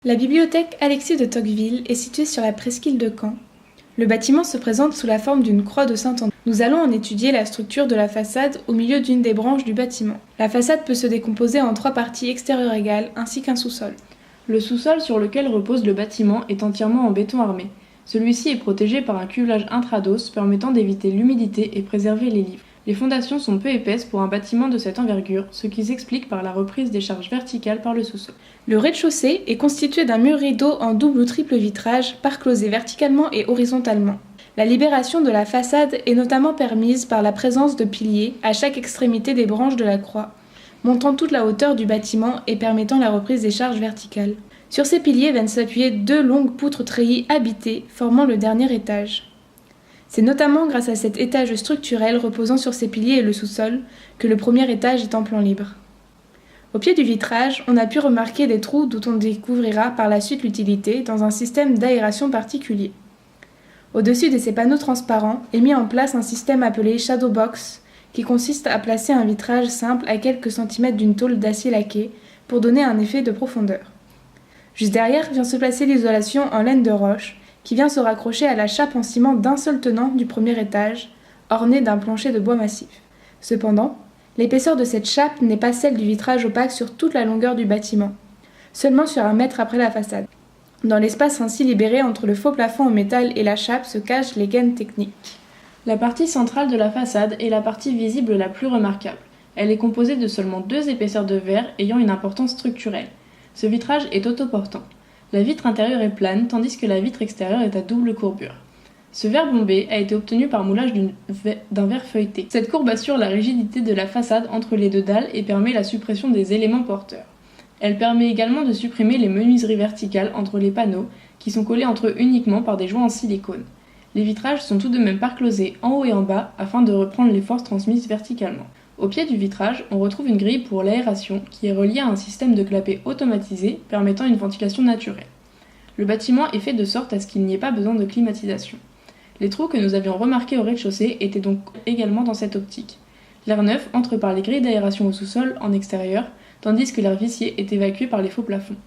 La bibliothèque Alexis de Tocqueville est située sur la presqu'île de Caen. Le bâtiment se présente sous la forme d'une croix de Saint-André. Nous allons en étudier la structure de la façade au milieu d'une des branches du bâtiment. La façade peut se décomposer en 3 parties extérieures égales ainsi qu'un sous-sol. Le sous-sol sur lequel repose le bâtiment est entièrement en béton armé. Celui-ci est protégé par un cuvelage intrados permettant d'éviter l'humidité et préserver les livres. Les fondations sont peu épaisses pour un bâtiment de cette envergure, ce qui s'explique par la reprise des charges verticales par le sous-sol. Le rez-de-chaussée est constitué d'un mur rideau en double ou triple vitrage, parclosé verticalement et horizontalement. La libération de la façade est notamment permise par la présence de piliers à chaque extrémité des branches de la croix, montant toute la hauteur du bâtiment et permettant la reprise des charges verticales. Sur ces piliers viennent s'appuyer 2 longues poutres treillis habitées, formant le dernier étage. C'est notamment grâce à cet étage structurel reposant sur ces piliers et le sous-sol que le premier étage est en plan libre. Au pied du vitrage, on a pu remarquer des trous dont on découvrira par la suite l'utilité dans un système d'aération particulier. Au-dessus de ces panneaux transparents est mis en place un système appelé Shadow Box qui consiste à placer un vitrage simple à quelques centimètres d'une tôle d'acier laqué pour donner un effet de profondeur. Juste derrière vient se placer l'isolation en laine de roche qui vient se raccrocher à la chape en ciment d'un seul tenant du premier étage, ornée d'un plancher de bois massif. Cependant, l'épaisseur de cette chape n'est pas celle du vitrage opaque sur toute la longueur du bâtiment, seulement sur 1 mètre après la façade. Dans l'espace ainsi libéré entre le faux plafond en métal et la chape se cachent les gaines techniques. La partie centrale de la façade est la partie visible la plus remarquable. Elle est composée de seulement 2 épaisseurs de verre ayant une importance structurelle. Ce vitrage est autoportant. La vitre intérieure est plane, tandis que la vitre extérieure est à double courbure. Ce verre bombé a été obtenu par moulage d'un verre feuilleté. Cette courbe assure la rigidité de la façade entre les 2 dalles et permet la suppression des éléments porteurs. Elle permet également de supprimer les menuiseries verticales entre les panneaux, qui sont collés entre eux uniquement par des joints en silicone. Les vitrages sont tout de même parclosés en haut et en bas afin de reprendre les forces transmises verticalement. Au pied du vitrage, on retrouve une grille pour l'aération qui est reliée à un système de clapet automatisé permettant une ventilation naturelle. Le bâtiment est fait de sorte à ce qu'il n'y ait pas besoin de climatisation. Les trous que nous avions remarqués au rez-de-chaussée étaient donc également dans cette optique. L'air neuf entre par les grilles d'aération au sous-sol en extérieur, tandis que l'air vicié est évacué par les faux plafonds.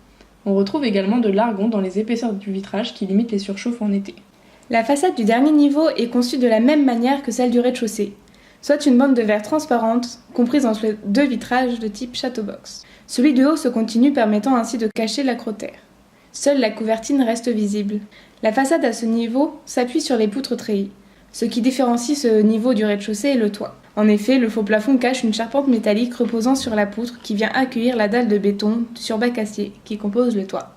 On retrouve également de l'argon dans les épaisseurs du vitrage qui limite les surchauffes en été. La façade du dernier niveau est conçue de la même manière que celle du rez-de-chaussée, soit une bande de verre transparente, comprise entre 2 vitrages de type Shadow Box. Celui du haut se continue permettant ainsi de cacher l'acrotère. Seule la couvertine reste visible. La façade à ce niveau s'appuie sur les poutres treillis. Ce qui différencie ce niveau du rez-de-chaussée est le toit. En effet, le faux plafond cache une charpente métallique reposant sur la poutre qui vient accueillir la dalle de béton sur bac acier qui compose le toit.